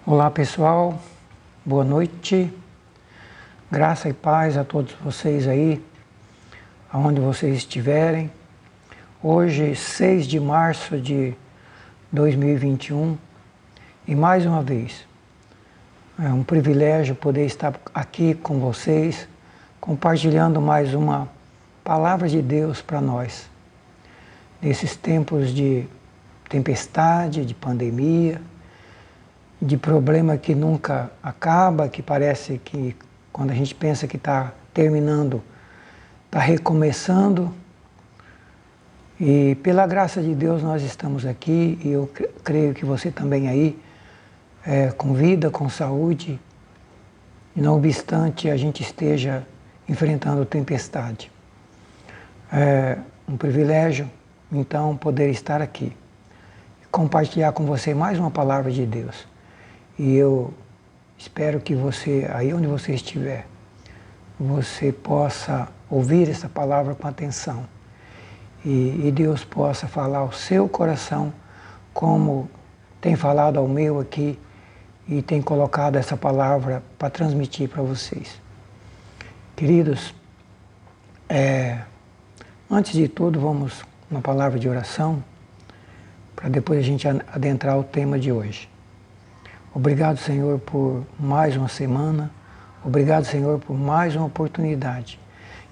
Olá pessoal, boa noite, graça e paz a todos vocês aí, aonde vocês estiverem. Hoje, 6 de março de 2021, e mais uma vez, é um privilégio poder estar aqui com vocês, compartilhando mais uma palavra de Deus para nós, nesses tempos de tempestade, de pandemia, de problema que nunca acaba, que parece que quando a gente pensa que está terminando, está recomeçando. E pela graça de Deus nós estamos aqui e eu creio que você também aí, com vida, com saúde, e não obstante a gente esteja enfrentando tempestade. É um privilégio, então, poder estar aqui e compartilhar com você mais uma palavra de Deus. E eu espero que você, aí onde você estiver, você possa ouvir essa palavra com atenção. E Deus possa falar ao seu coração, como tem falado ao meu aqui, e tem colocado essa palavra para transmitir para vocês. Queridos, antes de tudo, vamos uma palavra de oração, para depois a gente adentrar o tema de hoje. Obrigado, Senhor, por mais uma semana. Obrigado, Senhor, por mais uma oportunidade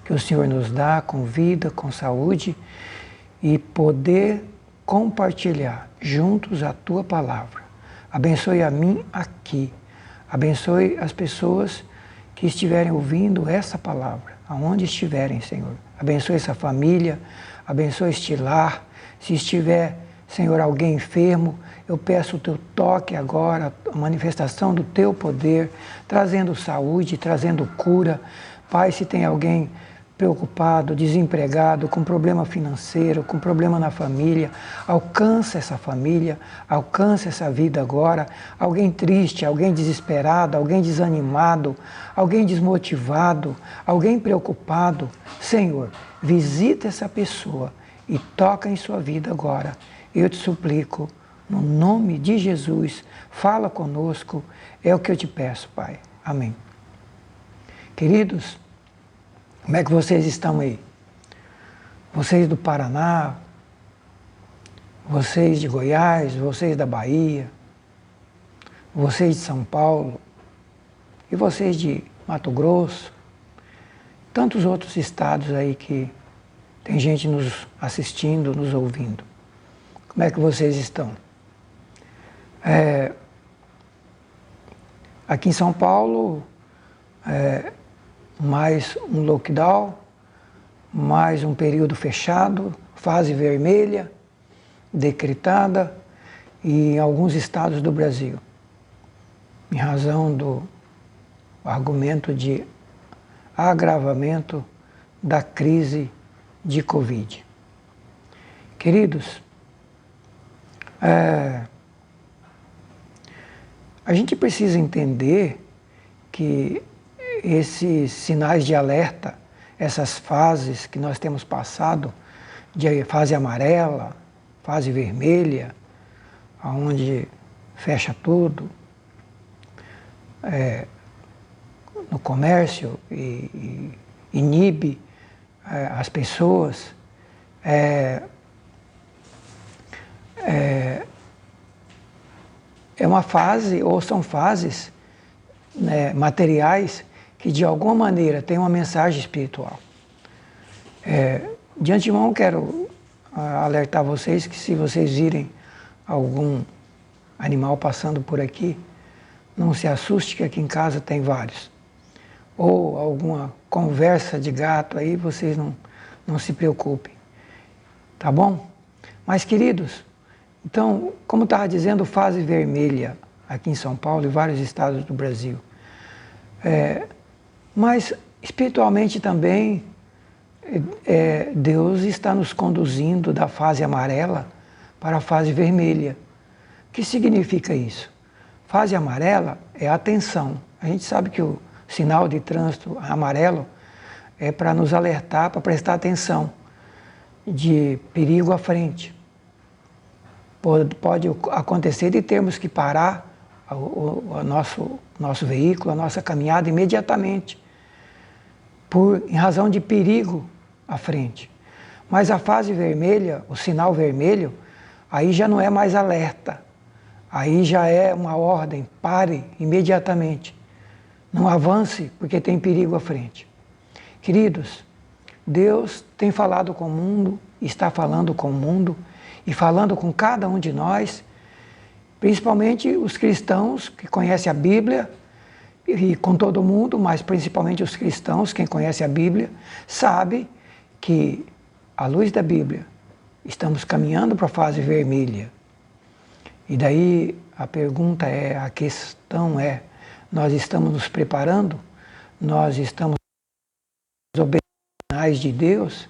que o Senhor nos dá com vida, com saúde e poder compartilhar juntos a Tua palavra. Abençoe a mim aqui. Abençoe as pessoas que estiverem ouvindo essa palavra, aonde estiverem, Senhor. Abençoe essa família, abençoe este lar. Se estiver, Senhor, alguém enfermo, eu peço o Teu toque agora, a manifestação do Teu poder, trazendo saúde, trazendo cura. Pai, se tem alguém preocupado, desempregado, com problema financeiro, com problema na família, alcança essa família, alcança essa vida agora. Alguém triste, alguém desesperado, alguém desanimado, alguém desmotivado, alguém preocupado. Senhor, visita essa pessoa e toca em sua vida agora. Eu te suplico, no nome de Jesus, fala conosco, é o que eu te peço, Pai. Amém. Queridos, como é que vocês estão aí? Vocês do Paraná, vocês de Goiás, vocês da Bahia, vocês de São Paulo, e vocês de Mato Grosso, tantos outros estados aí que tem gente nos assistindo, nos ouvindo. Como é que vocês estão? Aqui em São Paulo, mais um lockdown, mais um período fechado, fase vermelha, decretada, e em alguns estados do Brasil, em razão do argumento de agravamento da crise de Covid. Queridos, a gente precisa entender que esses sinais de alerta, essas fases que nós temos passado, de fase amarela, fase vermelha, onde fecha tudo, no comércio e inibe as pessoas, é uma fase, ou são fases, né, materiais, que de alguma maneira têm uma mensagem espiritual. De antemão quero alertar vocês que se vocês virem algum animal passando por aqui, não se assuste que aqui em casa tem vários. Ou alguma conversa de gato aí, vocês não se preocupem. Tá bom? Mas queridos, então, como estava dizendo, fase vermelha aqui em São Paulo e vários estados do Brasil. Mas espiritualmente também, Deus está nos conduzindo da fase amarela para a fase vermelha. O que significa isso? Fase amarela é atenção. A gente sabe que o sinal de trânsito amarelo é para nos alertar, para prestar atenção de perigo à frente. Pode acontecer de termos que parar nosso veículo, a nossa caminhada imediatamente, em razão de perigo à frente. Mas a fase vermelha, o sinal vermelho, aí já não é mais alerta, aí já é uma ordem, pare imediatamente, não avance porque tem perigo à frente. Queridos, Deus tem falado com o mundo, está falando com o mundo e falando com cada um de nós, principalmente os cristãos que conhecem a Bíblia, e com todo mundo, mas principalmente os cristãos, quem conhece a Bíblia, sabe que, à luz da Bíblia, estamos caminhando para a fase vermelha. E daí a pergunta é, a questão é, nós estamos nos preparando? Nós estamos obedecendo aos sinais de Deus?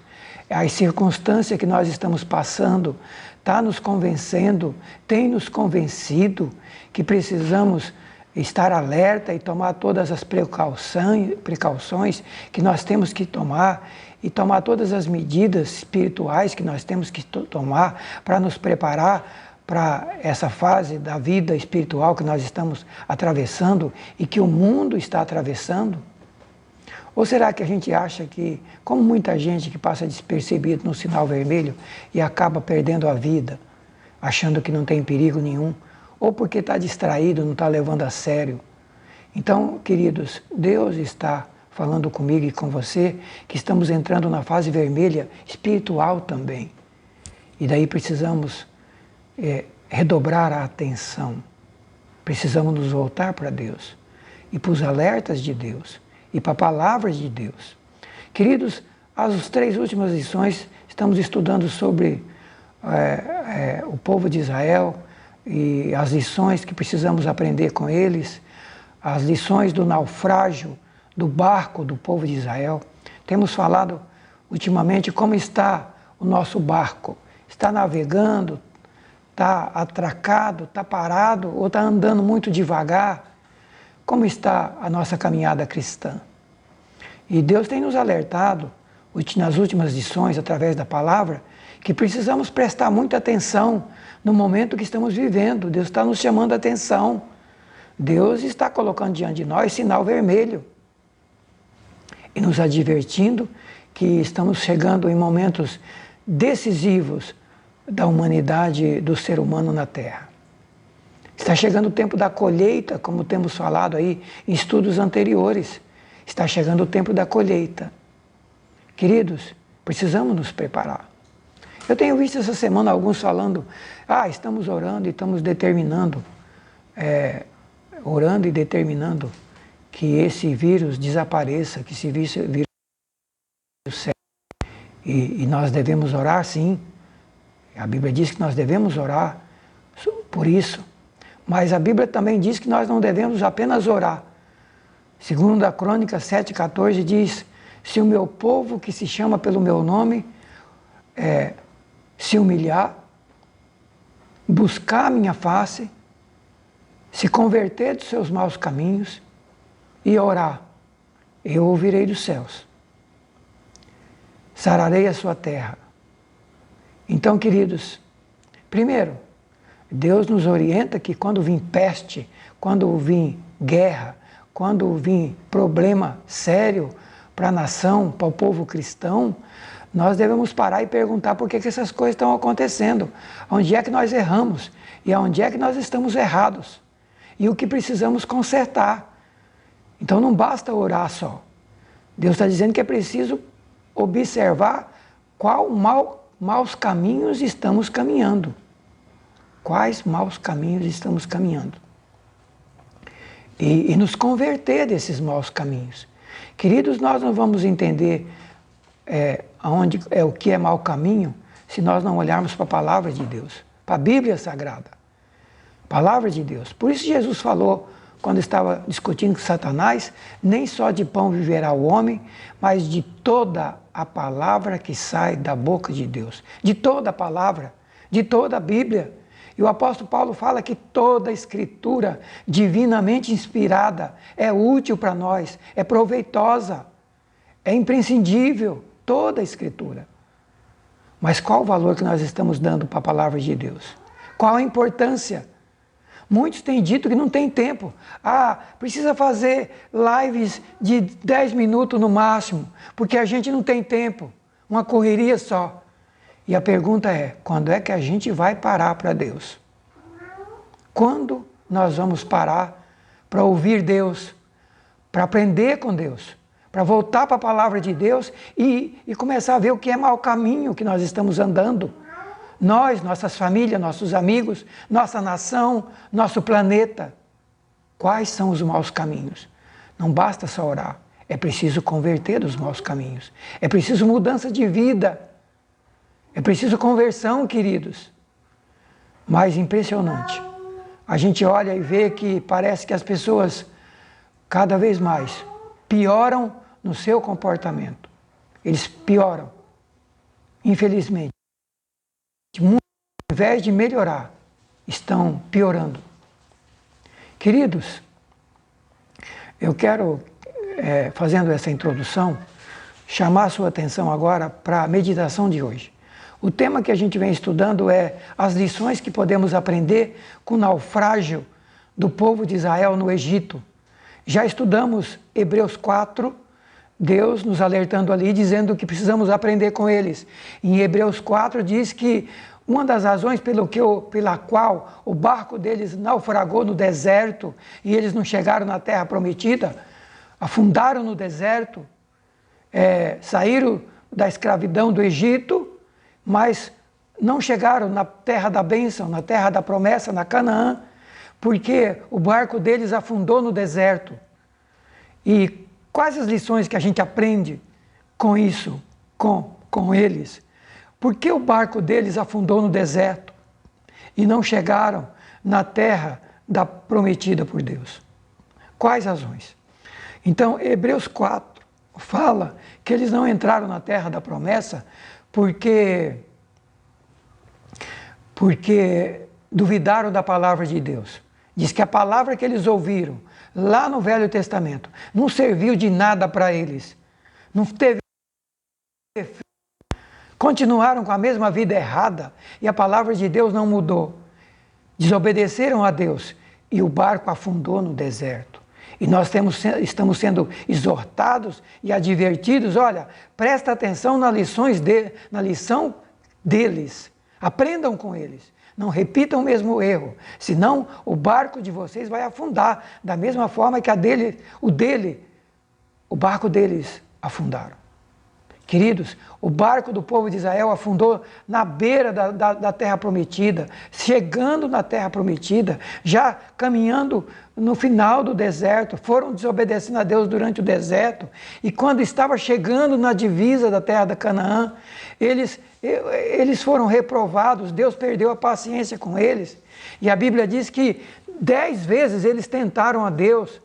As circunstâncias que nós estamos passando está nos convencendo, tem nos convencido que precisamos estar alerta e tomar todas as precauções que nós temos que tomar e tomar todas as medidas espirituais que nós temos que tomar para nos preparar para essa fase da vida espiritual que nós estamos atravessando e que o mundo está atravessando? Ou será que a gente acha que, como muita gente que passa despercebido no sinal vermelho e acaba perdendo a vida, achando que não tem perigo nenhum, ou porque está distraído, não está levando a sério? Então, queridos, Deus está falando comigo e com você que estamos entrando na fase vermelha espiritual também. E daí precisamos redobrar a atenção. Precisamos nos voltar para Deus e para os alertas de Deus e para palavras de Deus. Queridos, as 3 últimas lições estamos estudando sobre o povo de Israel e as lições que precisamos aprender com eles, as lições do naufrágio do barco do povo de Israel. Temos falado ultimamente como está o nosso barco. Está navegando, está atracado, está parado ou está andando muito devagar? Como está a nossa caminhada cristã? E Deus tem nos alertado, nas últimas lições, através da palavra, que precisamos prestar muita atenção no momento que estamos vivendo. Deus está nos chamando a atenção. Deus está colocando diante de nós sinal vermelho e nos advertindo que estamos chegando em momentos decisivos da humanidade, do ser humano na Terra. Está chegando o tempo da colheita, como temos falado aí em estudos anteriores. Está chegando o tempo da colheita. Queridos, precisamos nos preparar. Eu tenho visto essa semana alguns falando, estamos orando e estamos determinando, que esse vírus desapareça, que esse vírus e nós devemos orar, sim. A Bíblia diz que nós devemos orar por isso. Mas a Bíblia também diz que nós não devemos apenas orar. Segundo a Crônica 7,14 diz, se o meu povo que se chama pelo meu nome se humilhar, buscar a minha face, se converter dos seus maus caminhos e orar, eu ouvirei dos céus, sararei a sua terra. Então, queridos, primeiro, Deus nos orienta que quando vir peste, quando vir guerra, quando vir problema sério para a nação, para o povo cristão, nós devemos parar e perguntar por que essas coisas estão acontecendo, onde é que nós erramos e onde é que nós estamos errados e o que precisamos consertar. Então não basta orar só. Deus está dizendo que é preciso observar qual maus caminhos estamos caminhando. Quais maus caminhos estamos caminhando. E nos converter desses maus caminhos. Queridos, nós não vamos entender o que é mau caminho se nós não olharmos para a palavra de Deus, para a Bíblia Sagrada. Palavra de Deus. Por isso Jesus falou, quando estava discutindo com Satanás, nem só de pão viverá o homem, mas de toda a palavra que sai da boca de Deus. De toda a palavra, de toda a Bíblia. E o apóstolo Paulo fala que toda a escritura divinamente inspirada é útil para nós, é proveitosa, é imprescindível, toda a escritura. Mas qual o valor que nós estamos dando para a palavra de Deus? Qual a importância? Muitos têm dito que não tem tempo. Precisa fazer lives de 10 minutos no máximo, porque a gente não tem tempo. Uma correria só. E a pergunta é, quando é que a gente vai parar para Deus? Quando nós vamos parar para ouvir Deus, para aprender com Deus, para voltar para a palavra de Deus e começar a ver o que é mau caminho que nós estamos andando? Nós, nossas famílias, nossos amigos, nossa nação, nosso planeta. Quais são os maus caminhos? Não basta só orar, é preciso converter dos maus caminhos. É preciso mudança de vida. É preciso conversão, queridos. Mas impressionante. A gente olha e vê que parece que as pessoas cada vez mais pioram no seu comportamento. Eles pioram. Infelizmente. Ao invés de melhorar, estão piorando. Queridos, eu quero, fazendo essa introdução, chamar a sua atenção agora para a meditação de hoje. O tema que a gente vem estudando é as lições que podemos aprender com o naufrágio do povo de Israel no Egito. Já estudamos Hebreus 4, Deus nos alertando ali, dizendo que precisamos aprender com eles. Em Hebreus 4 diz que uma das razões pela qual o barco deles naufragou no deserto e eles não chegaram na terra prometida, afundaram no deserto, saíram da escravidão do Egito, mas não chegaram na terra da bênção, na terra da promessa, na Canaã, porque o barco deles afundou no deserto. E quais as lições que a gente aprende com isso, com eles? Por que o barco deles afundou no deserto e não chegaram na terra prometida por Deus? Quais razões? Então, Hebreus 4 fala que eles não entraram na terra da promessa porque duvidaram da palavra de Deus. Diz que a palavra que eles ouviram lá no Velho Testamento não serviu de nada para eles. Não teve efeito. Continuaram com a mesma vida errada e a palavra de Deus não mudou. Desobedeceram a Deus e o barco afundou no deserto. E nós estamos sendo exortados e advertidos, olha, presta atenção na lição deles. Aprendam com eles. Não repitam o mesmo erro, senão o barco de vocês vai afundar, da mesma forma que o barco deles afundaram. Queridos, o barco do povo de Israel afundou na beira da terra prometida, chegando na terra prometida, já caminhando no final do deserto, foram desobedecendo a Deus durante o deserto, e quando estava chegando na divisa da terra da Canaã, eles foram reprovados, Deus perdeu a paciência com eles, e a Bíblia diz que 10 vezes eles tentaram a Deus,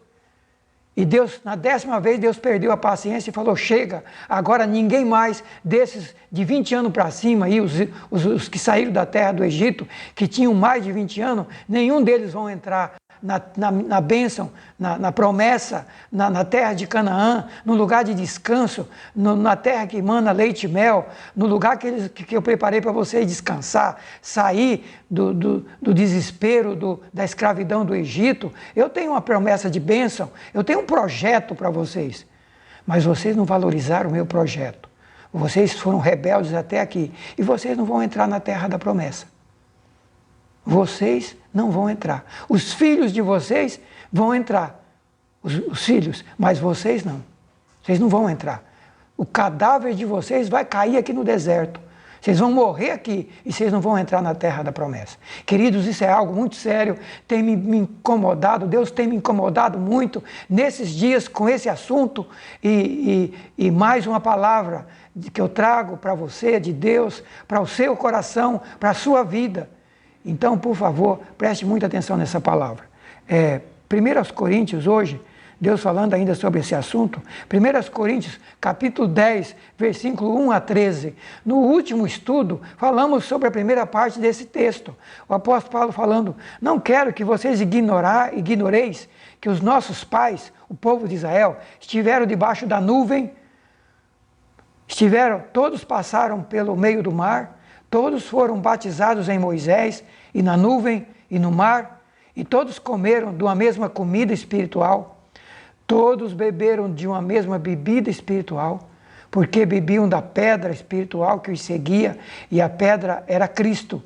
e Deus, na 10ª vez, Deus perdeu a paciência e falou, chega, agora ninguém mais desses de 20 anos para cima, aí, os que saíram da terra do Egito, que tinham mais de 20 anos, nenhum deles vão entrar na bênção, na promessa, na terra de Canaã, no lugar de descanso, na terra que emana leite e mel, no lugar que eu preparei para vocês descansar, sair do desespero, da escravidão do Egito. Eu tenho uma promessa de bênção, eu tenho um projeto para vocês, mas vocês não valorizaram o meu projeto. Vocês foram rebeldes até aqui e vocês não vão entrar na terra da promessa. Vocês não vão entrar. Os filhos de vocês vão entrar. Os filhos, mas vocês não. Vocês não vão entrar. O cadáver de vocês vai cair aqui no deserto. Vocês vão morrer aqui e vocês não vão entrar na terra da promessa. Queridos, isso é algo muito sério, tem me incomodado, Deus tem me incomodado muito nesses dias com esse assunto e mais uma palavra que eu trago para você, de Deus, para o seu coração, para a sua vida. Então, por favor, preste muita atenção nessa palavra. 1 Coríntios, hoje, Deus falando ainda sobre esse assunto, 1 Coríntios, capítulo 10, versículo 1 a 13. No último estudo, falamos sobre a primeira parte desse texto. O apóstolo Paulo falando, não quero que vocês ignoreis que os nossos pais, o povo de Israel, estiveram debaixo da nuvem, todos passaram pelo meio do mar, todos foram batizados em Moisés e na nuvem e no mar, e todos comeram de uma mesma comida espiritual, todos beberam de uma mesma bebida espiritual, porque bebiam da pedra espiritual que os seguia, e a pedra era Cristo.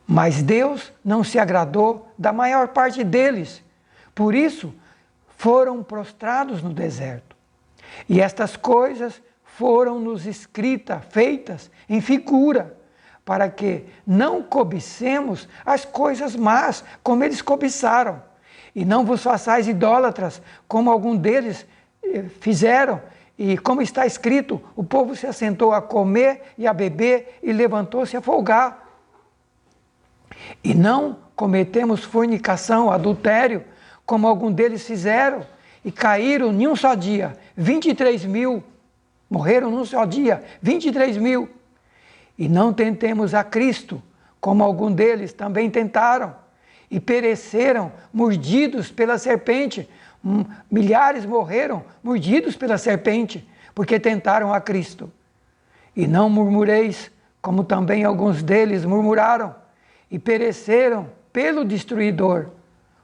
Mas Deus não se agradou da maior parte deles, por isso foram prostrados no deserto. E estas coisas foram-nos escritas, feitas em figura, para que não cobicemos as coisas más, como eles cobiçaram. E não vos façais idólatras, como algum deles fizeram. E como está escrito, o povo se assentou a comer e a beber, e levantou-se a folgar. E não cometemos fornicação, adultério, como algum deles fizeram, e caíram em um só dia, 23 mil, morreram num só dia, 23 mil. E não tentemos a Cristo, como algum deles também tentaram, e pereceram mordidos pela serpente. Milhares morreram mordidos pela serpente, porque tentaram a Cristo. E não murmureis, como também alguns deles murmuraram, e pereceram pelo destruidor.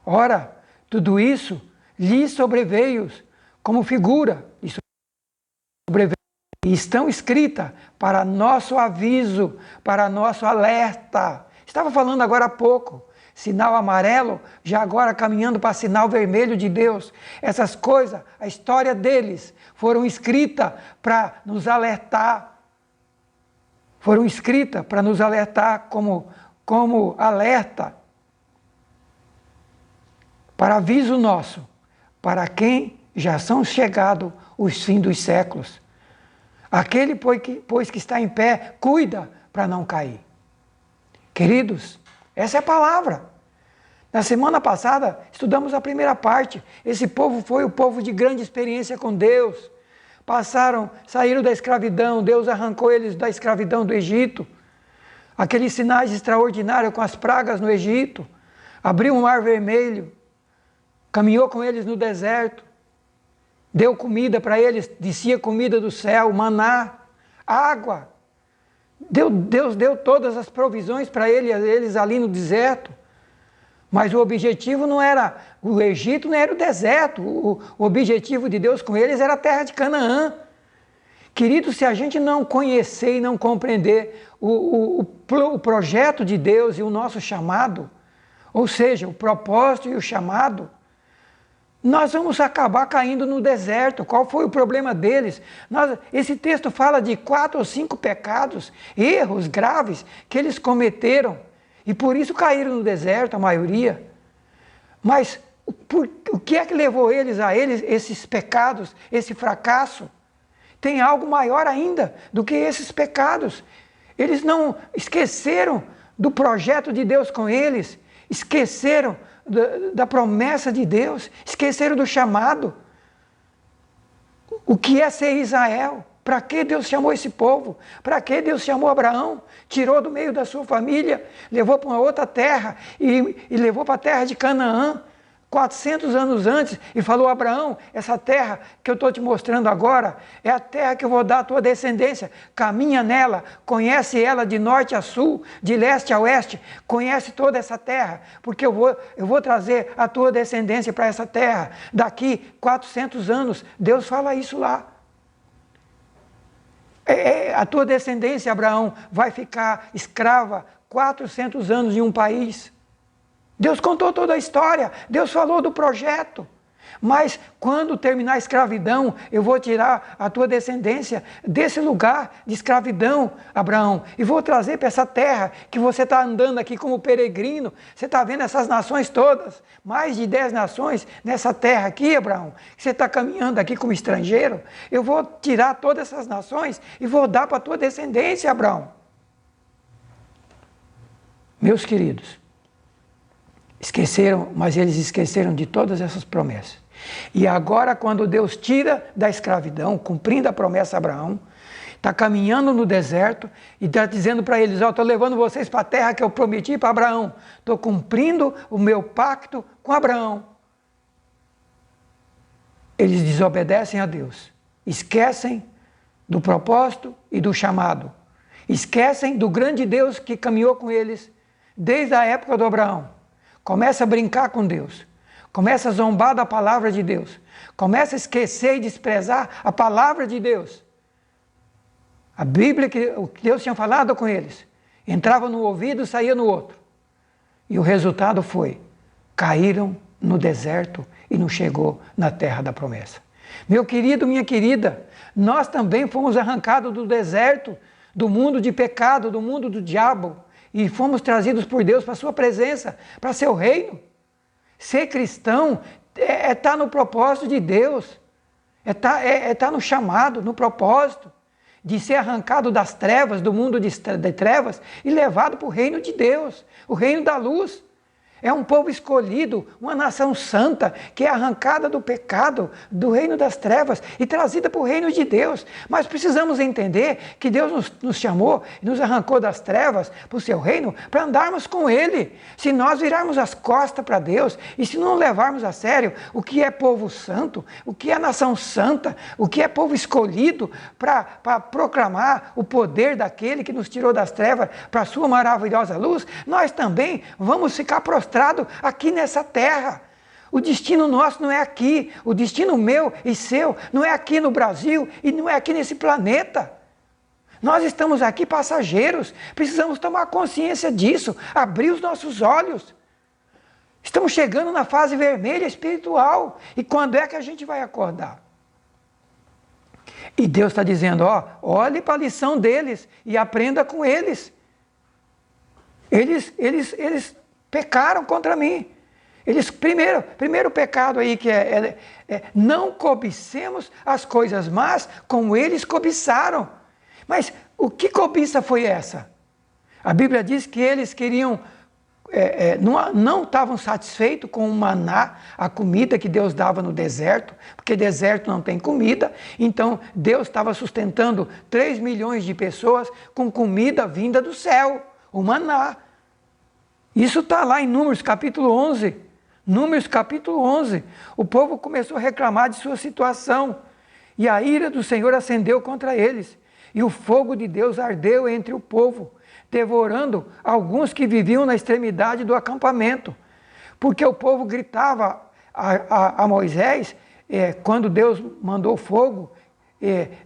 Ora, tudo isso lhes sobreveio como figura, e estão escritas para nosso aviso, para nosso alerta. Estava falando agora há pouco, sinal amarelo, já agora caminhando para sinal vermelho de Deus. Essas coisas, a história deles, foram escritas para nos alertar. Foram escritas para nos alertar como alerta, para aviso nosso, para quem já são chegados os fins dos séculos. Aquele, pois que está em pé, cuida para não cair. Queridos, essa é a palavra. Na semana passada, estudamos a primeira parte. Esse povo foi o povo de grande experiência com Deus. Saíram da escravidão, Deus arrancou eles da escravidão do Egito. Aqueles sinais extraordinários com as pragas no Egito. Abriu um mar vermelho, caminhou com eles no deserto. Deu comida para eles, descia comida do céu, maná, água. Deus deu todas as provisões para eles ali no deserto. Mas o objetivo não era o Egito, não era o deserto. O objetivo de Deus com eles era a terra de Canaã. Querido, se a gente não conhecer e não compreender o projeto de Deus e o nosso chamado, ou seja, o propósito e o chamado, nós vamos acabar caindo no deserto. Qual foi o problema deles? Esse texto fala de 4 ou 5 pecados, erros graves que eles cometeram. E por isso caíram no deserto, a maioria. Mas o que é que levou eles a esses pecados, esse fracasso? Tem algo maior ainda do que esses pecados. Eles não esqueceram do projeto de Deus com eles, esqueceram da promessa de Deus, esqueceram do chamado. O que é ser Israel? Para que Deus chamou esse povo? Para que Deus chamou Abraão? Tirou do meio da sua família, levou para uma outra terra e levou para a terra de Canaã, 400 anos antes, e falou: Abraão, essa terra que eu estou te mostrando agora é a terra que eu vou dar à tua descendência. Caminha nela, conhece ela de norte a sul, de leste a oeste, conhece toda essa terra, porque eu vou trazer a tua descendência para essa terra. Daqui 400 anos, Deus fala isso lá. A tua descendência, Abraão, vai ficar escrava 400 anos em um país. Deus contou toda a história, Deus falou do projeto. Mas quando terminar a escravidão, eu vou tirar a tua descendência desse lugar de escravidão, Abraão, e vou trazer para essa terra que você está andando aqui como peregrino. Você está vendo essas nações todas, mais de 10 nações nessa terra aqui, Abraão, que você está caminhando aqui como estrangeiro. Eu vou tirar todas essas nações e vou dar para a tua descendência, Abraão. Meus queridos, esqueceram, mas eles esqueceram de todas essas promessas. E agora, quando Deus tira da escravidão, cumprindo a promessa a Abraão, está caminhando no deserto e está dizendo para eles: ó, estou levando vocês para a terra que eu prometi para Abraão. Estou cumprindo o meu pacto com Abraão. Eles desobedecem a Deus, esquecem do propósito e do chamado, esquecem do grande Deus que caminhou com eles desde a época do Abraão. começa a brincar com Deus, começa a zombar da palavra de Deus, começa a esquecer e desprezar a palavra de Deus. A Bíblia, o que Deus tinha falado com eles, entrava no ouvido e saía no outro. E o resultado foi, caíram no deserto e não chegou na terra da promessa. Meu querido, minha querida, nós também fomos arrancados do deserto, do mundo de pecado, do mundo do diabo, e fomos trazidos por Deus para a sua presença, para seu reino. Ser cristão é estar no propósito de Deus, é estar no chamado, no propósito, de ser arrancado das trevas, do mundo de trevas, e levado para o reino de Deus, o reino da luz. É um povo escolhido, uma nação santa, que é arrancada do pecado, do reino das trevas e trazida para o reino de Deus. Mas precisamos entender que Deus nos chamou e nos arrancou das trevas para o seu reino para andarmos com Ele. Se nós virarmos as costas para Deus e se não levarmos a sério o que é povo santo, o que é nação santa, o que é povo escolhido para proclamar o poder daquele que nos tirou das trevas para a sua maravilhosa luz, nós também vamos ficar prostrados aqui nessa terra. O destino nosso não é aqui, o destino meu e seu não é aqui no Brasil e não é aqui nesse planeta. Nós estamos aqui passageiros, precisamos tomar consciência disso, abrir os nossos olhos. Estamos chegando na fase vermelha espiritual, e quando é que a gente vai acordar? E Deus está dizendo, olhe para a lição deles e aprenda com eles. Eles pecaram contra mim. Eles, primeiro pecado aí que é não cobicemos as coisas más como eles cobiçaram. Mas o que cobiça foi essa? A Bíblia diz que eles queriam, não estavam satisfeitos com o maná, a comida que Deus dava no deserto, porque deserto não tem comida, então Deus estava sustentando 3 milhões de pessoas com comida vinda do céu, o maná. Isso está lá em Números capítulo 11. Números capítulo 11. O povo começou a reclamar de sua situação. E a ira do Senhor acendeu contra eles. E o fogo de Deus ardeu entre o povo, devorando alguns que viviam na extremidade do acampamento. Porque o povo gritava a Moisés, quando Deus mandou fogo,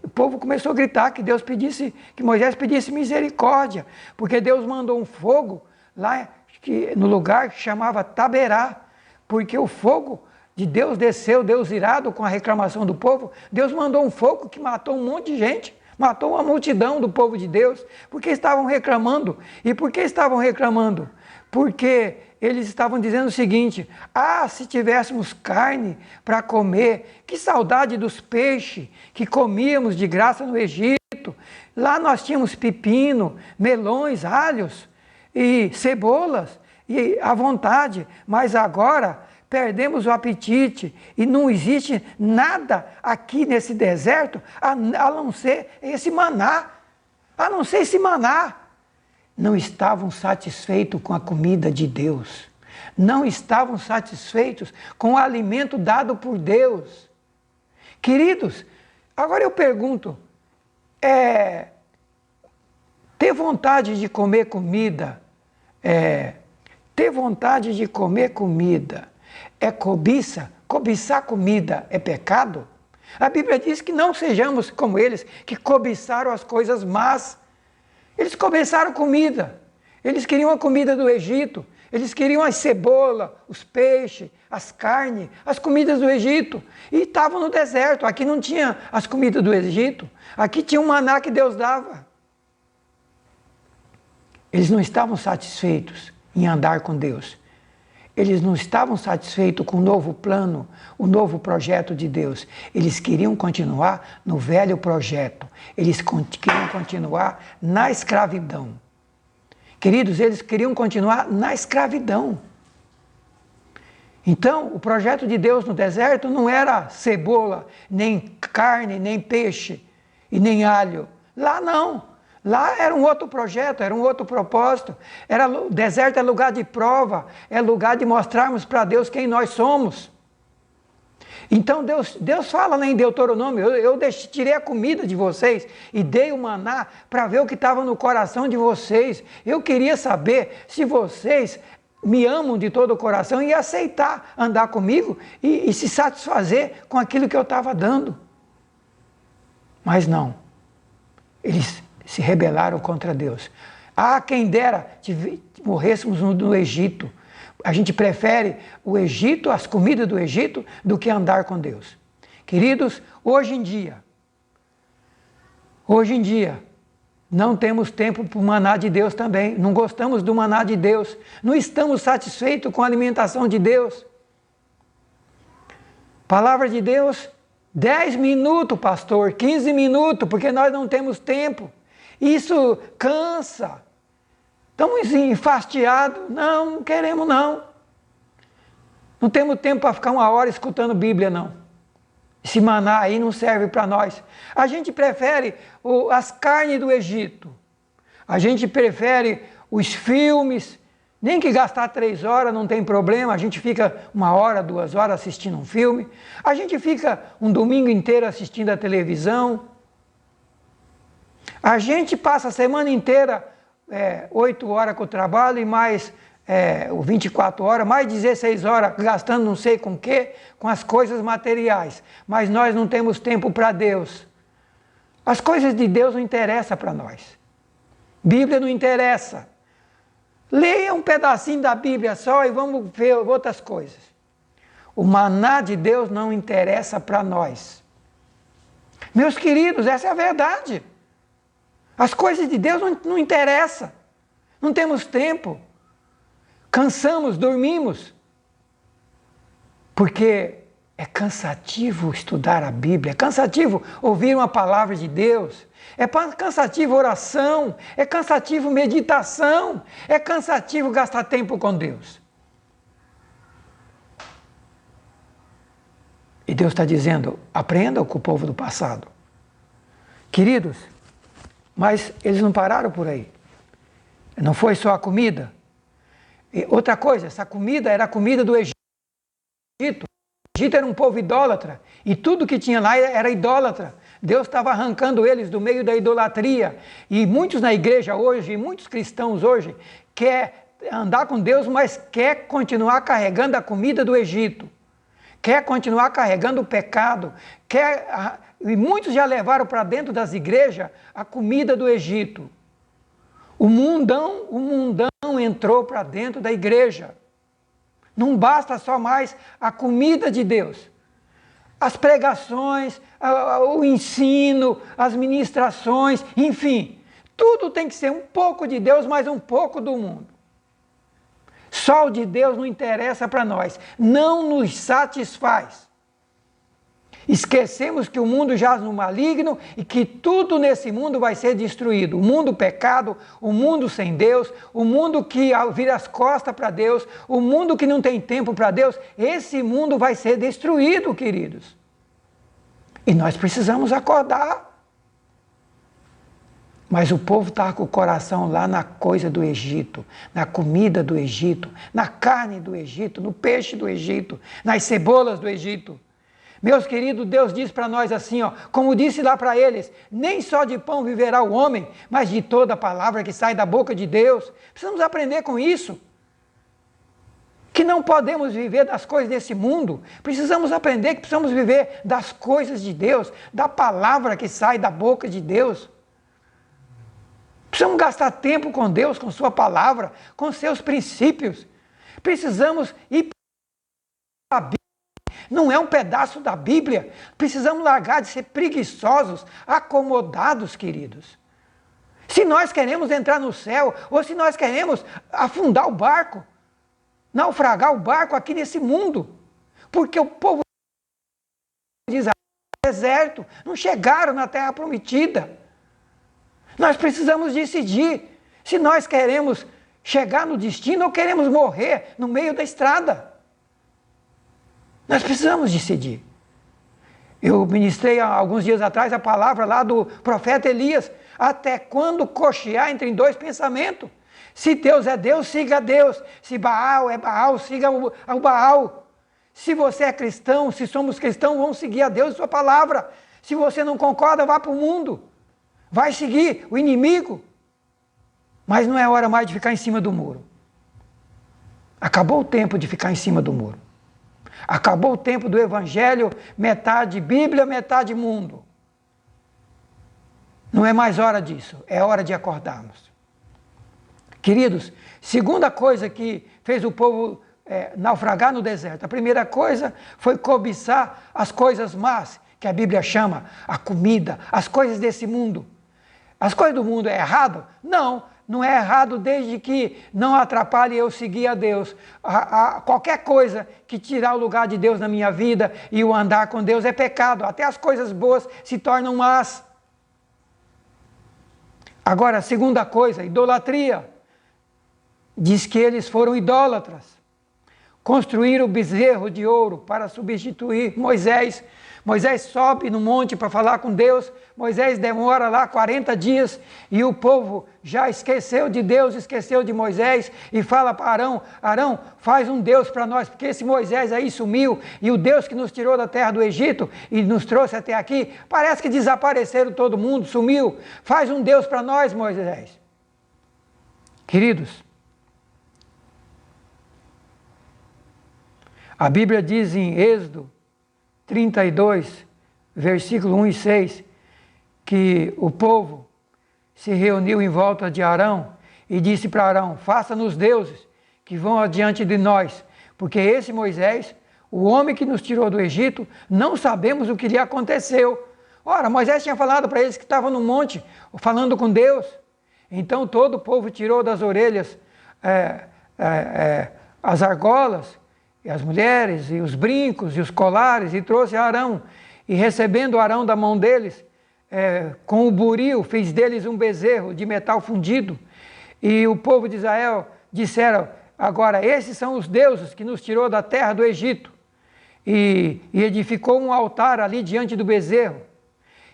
o povo começou a gritar que Moisés pedisse misericórdia. Porque Deus mandou um fogo lá no lugar que chamava Taberá, porque o fogo de Deus desceu, Deus irado com a reclamação do povo, Deus mandou um fogo que matou um monte de gente, matou uma multidão do povo de Deus, porque estavam reclamando. E por que estavam reclamando? Porque eles estavam dizendo o seguinte, se tivéssemos carne para comer, que saudade dos peixes que comíamos de graça no Egito, lá nós tínhamos pepino, melões, alhos, e cebolas, e à vontade, mas agora perdemos o apetite e não existe nada aqui nesse deserto a não ser esse maná, Não estavam satisfeitos com a comida de Deus, não estavam satisfeitos com o alimento dado por Deus. Queridos, agora eu pergunto, ter vontade de comer comida, ter vontade de comer comida é cobiça? Cobiçar comida é pecado? A Bíblia diz que não sejamos como eles, que cobiçaram as coisas más. Eles cobiçaram comida, eles queriam a comida do Egito, eles queriam as cebolas, os peixes, as carnes, as comidas do Egito. E estavam no deserto, aqui não tinha as comidas do Egito, aqui tinha um maná que Deus dava. Eles não estavam satisfeitos em andar com Deus. Eles não estavam satisfeitos com o novo plano, o novo projeto de Deus. Eles queriam continuar no velho projeto. Eles queriam continuar na escravidão. Queridos, eles queriam continuar na escravidão. Então, o projeto de Deus no deserto não era cebola, nem carne, nem peixe e nem alho. Lá não. Lá era um outro projeto, era um outro propósito. O deserto é lugar de prova, é lugar de mostrarmos para Deus quem nós somos. Então Deus fala lá em Deuteronômio, eu tirei a comida de vocês e dei o maná para ver o que estava no coração de vocês. Eu queria saber se vocês me amam de todo o coração e aceitar andar comigo e se satisfazer com aquilo que eu estava dando. Mas não, eles se rebelaram contra Deus. Ah, quem dera morrêssemos no Egito. A gente prefere o Egito, as comidas do Egito, do que andar com Deus. Queridos, hoje em dia, não temos tempo para o maná de Deus também. Não gostamos do maná de Deus. Não estamos satisfeitos com a alimentação de Deus. Palavra de Deus, 10 minutos, pastor, 15 minutos, porque nós não temos tempo. Isso cansa. Estamos enfastiados. Não queremos não. Não temos tempo para ficar 1 hora escutando Bíblia, não. Esse maná aí não serve para nós. A gente prefere as carnes do Egito. A gente prefere os filmes. Nem que gastar 3 horas não tem problema. A gente fica 1 hora, 2 horas assistindo um filme. A gente fica um domingo inteiro assistindo a televisão. A gente passa a semana inteira 8 horas com o trabalho e mais 24 horas, mais 16 horas gastando não sei com o quê, com as coisas materiais. Mas nós não temos tempo para Deus. As coisas de Deus não interessam para nós. Bíblia não interessa. Leia um pedacinho da Bíblia só e vamos ver outras coisas. O maná de Deus não interessa para nós. Meus queridos, essa é a verdade. As coisas de Deus não interessam. Não temos tempo. Cansamos, dormimos. Porque é cansativo estudar a Bíblia, é cansativo ouvir uma palavra de Deus, é cansativo oração, é cansativo meditação, é cansativo gastar tempo com Deus. E Deus está dizendo, aprendam com o povo do passado. Queridos, mas eles não pararam por aí. Não foi só a comida. E outra coisa, essa comida era a comida do Egito. O Egito era um povo idólatra. E tudo que tinha lá era idólatra. Deus estava arrancando eles do meio da idolatria. E muitos na igreja hoje, e muitos cristãos hoje, quer andar com Deus, mas quer continuar carregando a comida do Egito. Quer continuar carregando o pecado. E muitos já levaram para dentro das igrejas a comida do Egito. O mundão entrou para dentro da igreja. Não basta só mais a comida de Deus. As pregações, o ensino, as ministrações, enfim. Tudo tem que ser um pouco de Deus, mas um pouco do mundo. Só o de Deus não interessa para nós. Não nos satisfaz. Esquecemos que o mundo jaz no maligno e que tudo nesse mundo vai ser destruído. O mundo pecado, o mundo sem Deus, o mundo que vira as costas para Deus, o mundo que não tem tempo para Deus, esse mundo vai ser destruído, queridos. E nós precisamos acordar. Mas o povo está com o coração lá na coisa do Egito, na comida do Egito, na carne do Egito, no peixe do Egito, nas cebolas do Egito. Meus queridos, Deus diz para nós assim, como disse lá para eles, nem só de pão viverá o homem, mas de toda a palavra que sai da boca de Deus. Precisamos aprender com isso. Que não podemos viver das coisas desse mundo. Precisamos aprender que precisamos viver das coisas de Deus, da palavra que sai da boca de Deus. Precisamos gastar tempo com Deus, com sua palavra, com seus princípios. Precisamos ir para a Bíblia. Não é um pedaço da Bíblia. Precisamos largar de ser preguiçosos, acomodados, queridos. Se nós queremos entrar no céu, ou se nós queremos afundar o barco, naufragar o barco aqui nesse mundo, porque o povo de Israel no deserto, não chegaram na terra prometida. Nós precisamos decidir se nós queremos chegar no destino ou queremos morrer no meio da estrada. Nós precisamos decidir. Eu ministrei há alguns dias atrás a palavra lá do profeta Elias. Até quando cochear entre dois pensamentos? Se Deus é Deus, siga Deus. Se Baal é Baal, siga o Baal. Se você é cristão, se somos cristãos, vamos seguir a Deus e sua palavra. Se você não concorda, vá para o mundo. Vai seguir o inimigo. Mas não é hora mais de ficar em cima do muro. Acabou o tempo de ficar em cima do muro. Acabou o tempo do evangelho, metade Bíblia, metade mundo. Não é mais hora disso, é hora de acordarmos. Queridos, segunda coisa que fez o povo naufragar no deserto. A primeira coisa foi cobiçar as coisas más, que a Bíblia chama a comida, as coisas desse mundo. As coisas do mundo é errado? Não, não é errado desde que não atrapalhe eu seguir a Deus. Qualquer coisa que tirar o lugar de Deus na minha vida e o andar com Deus é pecado. Até as coisas boas se tornam más. Agora, a segunda coisa, idolatria. Diz que eles foram idólatras. Construíram o bezerro de ouro para substituir Moisés. Moisés sobe no monte para falar com Deus. Moisés demora lá 40 dias e o povo já esqueceu de Deus, esqueceu de Moisés e fala para Arão: Arão, faz um Deus para nós, porque esse Moisés aí sumiu e o Deus que nos tirou da terra do Egito e nos trouxe até aqui, parece que desapareceram todo mundo, sumiu. Faz um Deus para nós, Moisés. Queridos, a Bíblia diz em Êxodo 32, versículo 1 e 6, que o povo se reuniu em volta de Arão e disse para Arão: faça-nos deuses que vão adiante de nós, porque esse Moisés, o homem que nos tirou do Egito, não sabemos o que lhe aconteceu. Ora, Moisés tinha falado para eles que estavam no monte, falando com Deus. Então todo o povo tirou das orelhas as argolas, e as mulheres, e os brincos, e os colares, e trouxe a Arão. E recebendo Arão da mão deles, com o buril, fez deles um bezerro de metal fundido. E o povo de Israel disseram: agora, esses são os deuses que nos tirou da terra do Egito. E edificou um altar ali diante do bezerro.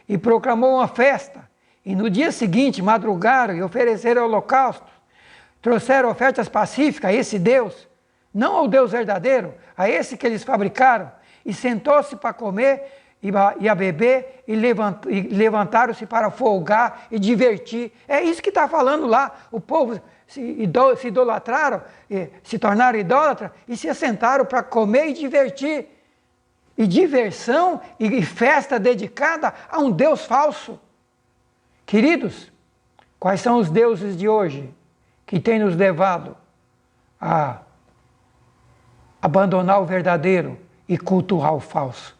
E proclamou uma festa. E no dia seguinte madrugaram e ofereceram holocaustos. Trouxeram ofertas pacíficas a esse Deus, não ao Deus verdadeiro, a esse que eles fabricaram, e sentou-se para comer e a beber, e levantaram-se para folgar e divertir. É isso que está falando lá. O povo se idolatraram, se tornaram idólatras, e se assentaram para comer e divertir. E diversão e festa dedicada a um Deus falso. Queridos, quais são os deuses de hoje que têm nos levado a abandonar o verdadeiro e cultuar o falso?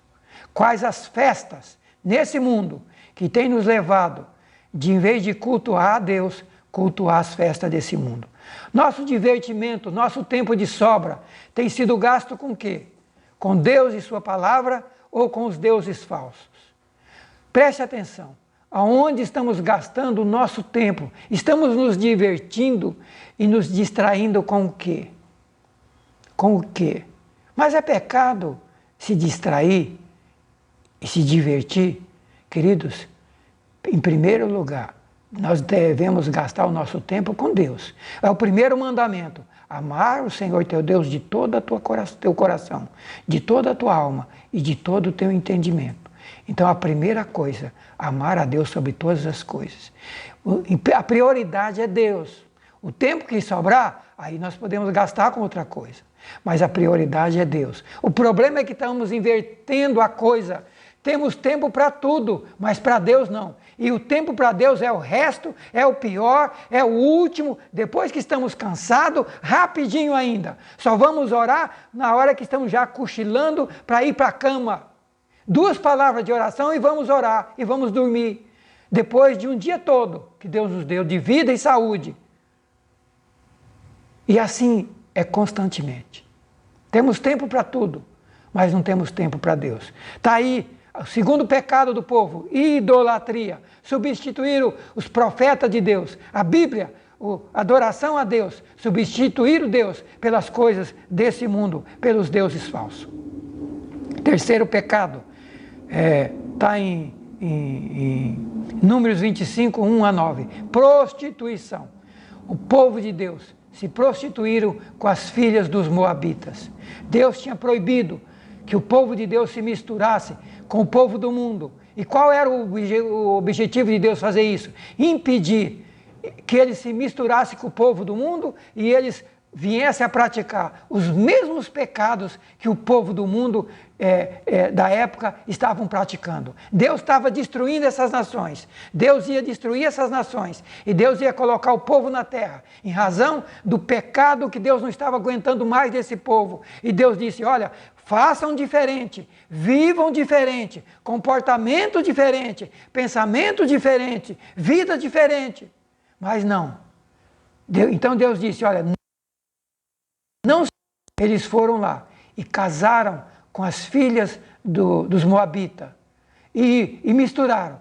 Quais as festas nesse mundo que tem nos levado, de em vez de cultuar a Deus, cultuar as festas desse mundo? Nosso divertimento, nosso tempo de sobra tem sido gasto com o quê? Com Deus e sua palavra ou com os deuses falsos? Preste atenção. Aonde estamos gastando o nosso tempo? Estamos nos divertindo e nos distraindo com o quê? Com o quê? Mas é pecado se distrair e se divertir? Queridos, em primeiro lugar, nós devemos gastar o nosso tempo com Deus. É o primeiro mandamento: amar o Senhor teu Deus de todo o teu coração, de toda a tua alma e de todo o teu entendimento. Então a primeira coisa, amar a Deus sobre todas as coisas. A prioridade é Deus. O tempo que sobrar, aí nós podemos gastar com outra coisa. Mas a prioridade é Deus. O problema é que estamos invertendo a coisa. Temos tempo para tudo, mas para Deus não. E o tempo para Deus é o resto, é o pior, é o último. Depois que estamos cansados, rapidinho ainda. Só vamos orar na hora que estamos já cochilando para ir para a cama. 2 palavras de oração e vamos orar e vamos dormir. Depois de um dia todo que Deus nos deu de vida e saúde. E assim é constantemente. Temos tempo para tudo, mas não temos tempo para Deus. Está aí o segundo pecado do povo: idolatria. Substituíram os profetas de Deus, a Bíblia, a adoração a Deus. Substituíram Deus pelas coisas desse mundo, pelos deuses falsos. Terceiro pecado está em Números 25, 1 a 9. Prostituição. O povo de Deus se prostituíram com as filhas dos moabitas. Deus tinha proibido que o povo de Deus se misturasse com o povo do mundo. E qual era o objetivo de Deus fazer isso? Impedir que eles se misturassem com o povo do mundo e eles viesse a praticar os mesmos pecados que o povo do mundo da época estavam praticando. Deus estava destruindo essas nações. Deus ia destruir essas nações. E Deus ia colocar o povo na terra, em razão do pecado que Deus não estava aguentando mais desse povo. E Deus disse, olha, façam diferente, vivam diferente, comportamento diferente, pensamento diferente, vida diferente. Mas não. Então Deus disse, olha, não, eles foram lá e casaram com as filhas dos Moabitas e misturaram,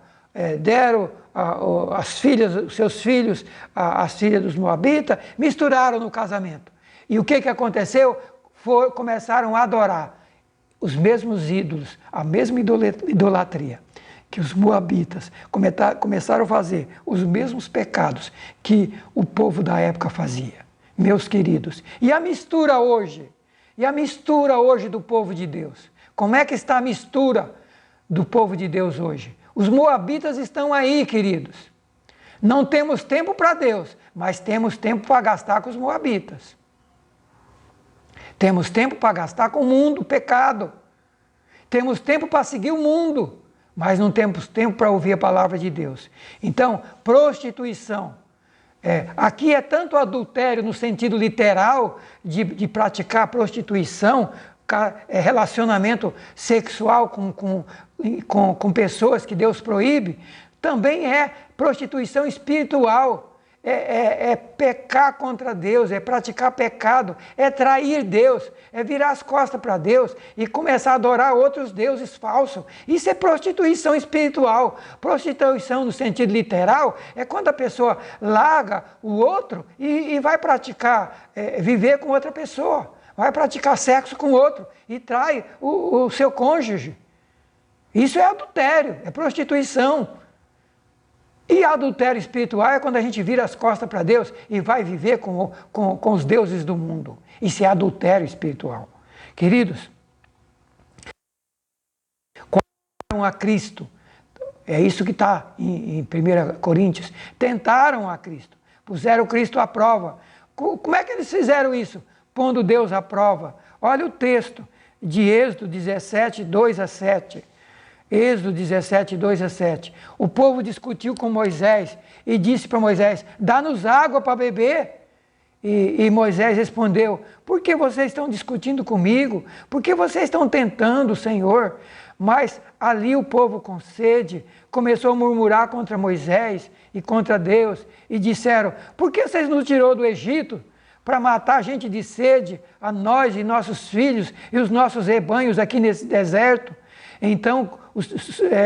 deram as filhas, os seus filhos, as filhas dos Moabitas, misturaram no casamento. E o que aconteceu? Começaram a adorar os mesmos ídolos, a mesma idolatria que os Moabitas começaram a fazer, os mesmos pecados que o povo da época fazia. Meus queridos, e a mistura hoje? E a mistura hoje do povo de Deus? Como é que está a mistura do povo de Deus hoje? Os Moabitas estão aí, queridos. Não temos tempo para Deus, mas temos tempo para gastar com os Moabitas. Temos tempo para gastar com o mundo, o pecado. Temos tempo para seguir o mundo, mas não temos tempo para ouvir a palavra de Deus. Então, prostituição. Aqui é tanto adultério no sentido literal de praticar prostituição, relacionamento sexual com pessoas que Deus proíbe, também é prostituição espiritual. É pecar contra Deus, é praticar pecado, é trair Deus, é virar as costas para Deus e começar a adorar outros deuses falsos. Isso é prostituição espiritual. Prostituição no sentido literal é quando a pessoa larga o outro e vai praticar, viver com outra pessoa, vai praticar sexo com outro e trai o seu cônjuge. Isso é adultério, é prostituição. E adultério espiritual é quando a gente vira as costas para Deus e vai viver com os deuses do mundo. Isso é adultério espiritual. Queridos, tentaram a Cristo, é isso que está em 1 Coríntios, tentaram a Cristo, puseram Cristo à prova. Como é que eles fizeram isso? Pondo Deus à prova. Olha o texto de Êxodo 17, 2 a 7. Êxodo 17, 2 a 7. O povo discutiu com Moisés e disse para Moisés, dá-nos água para beber. E Moisés respondeu, por que vocês estão discutindo comigo? Por que vocês estão tentando o Senhor? Mas ali o povo com sede começou a murmurar contra Moisés e contra Deus e disseram, por que vocês nos tirou do Egito para matar a gente de sede, a nós e nossos filhos e os nossos rebanhos aqui nesse deserto? Então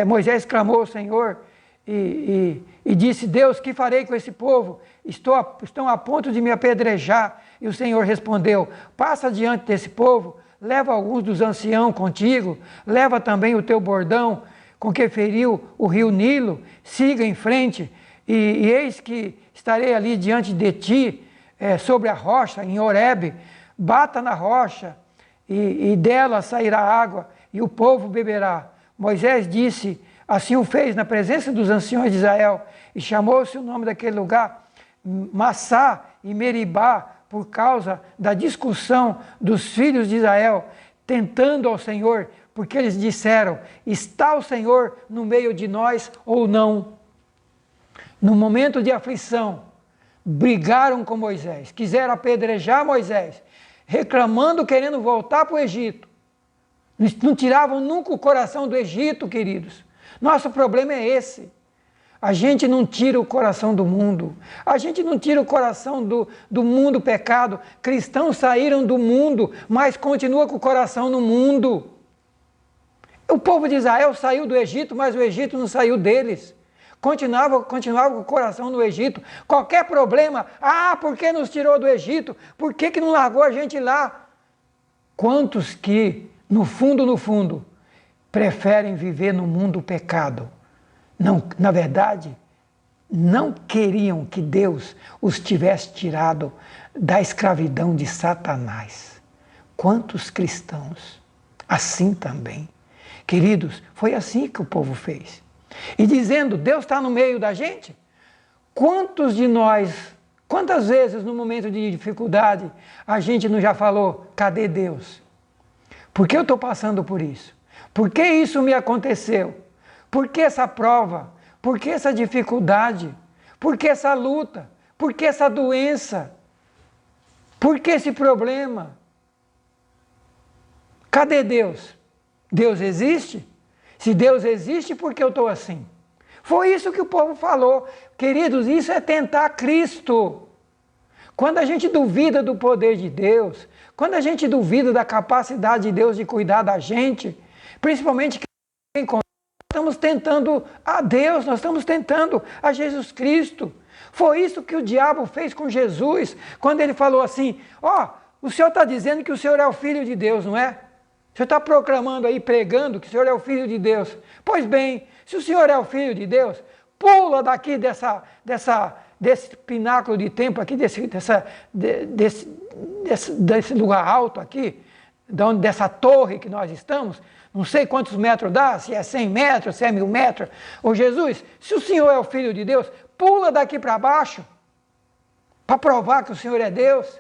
Moisés clamou ao Senhor e disse, Deus, que farei com esse povo? Estão a ponto de me apedrejar. E o Senhor respondeu, passa diante desse povo, leva alguns dos anciãos contigo, leva também o teu bordão com que feriu o rio Nilo, siga em frente, e eis que estarei ali diante de ti, sobre a rocha, em Horebe, bata na rocha, e dela sairá água, e o povo beberá. Moisés disse, assim o fez na presença dos anciões de Israel, e chamou-se o nome daquele lugar, Massá e Meribá, por causa da discussão dos filhos de Israel, tentando ao Senhor, porque eles disseram, está o Senhor no meio de nós ou não? No momento de aflição, brigaram com Moisés, quiseram apedrejar Moisés, reclamando, querendo voltar para o Egito. Não tiravam nunca o coração do Egito, queridos. Nosso problema é esse. A gente não tira o coração do mundo. A gente não tira o coração do mundo pecado. Cristãos saíram do mundo, mas continua com o coração no mundo. O povo de Israel saiu do Egito, mas o Egito não saiu deles. Continuava com o coração no Egito. Qualquer problema, por que nos tirou do Egito? Por que não largou a gente lá? Quantos que, no fundo, preferem viver no mundo pecado? Não, na verdade, não queriam que Deus os tivesse tirado da escravidão de Satanás. Quantos cristãos assim também? Queridos, foi assim que o povo fez. E dizendo, Deus está no meio da gente? Quantos de nós Quantas vezes no momento de dificuldade a gente não já falou, cadê Deus? Por que eu estou passando por isso? Por que isso me aconteceu? Por que essa prova? Por que essa dificuldade? Por que essa luta? Por que essa doença? Por que esse problema? Cadê Deus? Deus existe? Se Deus existe, por que eu estou assim? Foi isso que o povo falou. Queridos, isso é tentar Cristo. Quando a gente duvida do poder de Deus, quando a gente duvida da capacidade de Deus de cuidar da gente, principalmente quem nós estamos tentando a Deus, nós estamos tentando a Jesus Cristo. Foi isso que o diabo fez com Jesus, quando ele falou assim, o senhor está dizendo que o senhor é o Filho de Deus, não é? O senhor está proclamando aí, pregando que o senhor é o Filho de Deus. Pois bem, se o senhor é o Filho de Deus, pula daqui desse pináculo de templo aqui, desse lugar alto aqui, dessa torre que nós estamos, não sei quantos metros dá, se é 100 metros, se é 1000 metros. Ô Jesus, se o Senhor é o Filho de Deus, pula daqui para baixo, para provar que o Senhor é Deus.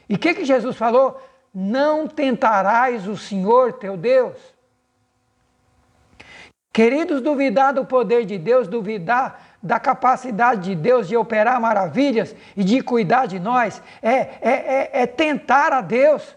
E o que Jesus falou? Não tentarás o Senhor teu Deus. Queridos, duvidar do poder de Deus, duvidar da capacidade de Deus de operar maravilhas e de cuidar de nós, é tentar a Deus.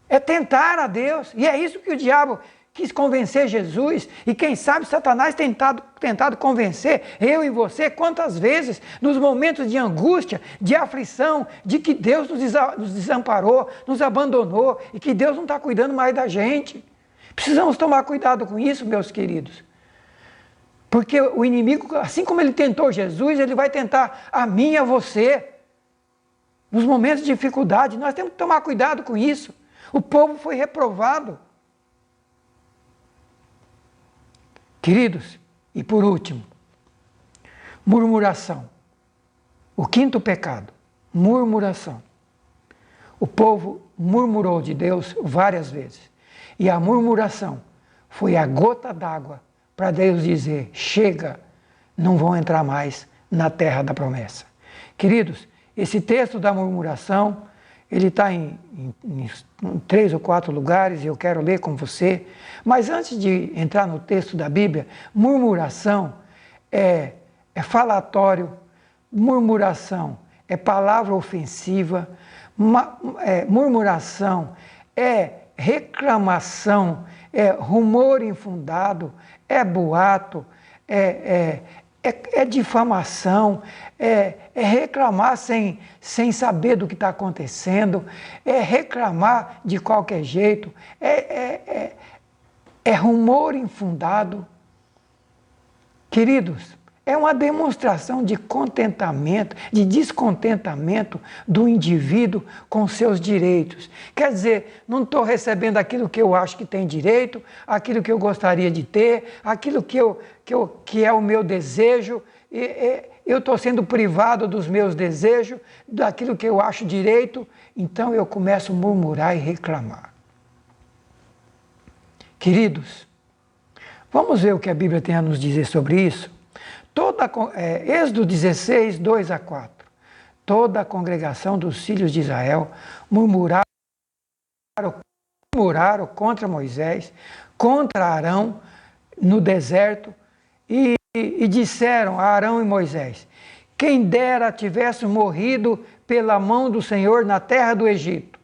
É tentar a Deus. E é isso que o diabo quis convencer Jesus. E quem sabe Satanás tentado convencer eu e você quantas vezes nos momentos de angústia, de aflição, de que Deus nos desamparou, nos abandonou e que Deus não está cuidando mais da gente. Precisamos tomar cuidado com isso, meus queridos. Porque o inimigo, assim como ele tentou Jesus, ele vai tentar a mim e a você. Nos momentos de dificuldade, nós temos que tomar cuidado com isso. O povo foi reprovado. Queridos, e por último, murmuração. O quinto pecado, murmuração. O povo murmurou de Deus várias vezes. E a murmuração foi a gota d'água para Deus dizer, chega, não vão entrar mais na terra da promessa. Queridos, esse texto da murmuração, ele está em 3 ou 4 lugares e eu quero ler com você. Mas antes de entrar no texto da Bíblia, murmuração é falatório, murmuração é palavra ofensiva, murmuração é reclamação, é rumor infundado, é boato, é difamação, é reclamar sem saber do que está acontecendo, é reclamar de qualquer jeito, é rumor infundado. Queridos, é uma demonstração de contentamento, de descontentamento do indivíduo com seus direitos. Quer dizer, não estou recebendo aquilo que eu acho que tem direito, aquilo que eu gostaria de ter, aquilo que é o meu desejo, eu estou sendo privado dos meus desejos, daquilo que eu acho direito, então eu começo a murmurar e reclamar. Queridos, vamos ver o que a Bíblia tem a nos dizer sobre isso? Êxodo 16, 2 a 4. Toda a congregação dos filhos de Israel murmuraram contra Moisés, contra Arão no deserto e disseram a Arão e Moisés, quem dera tivesse morrido pela mão do Senhor na terra do Egito,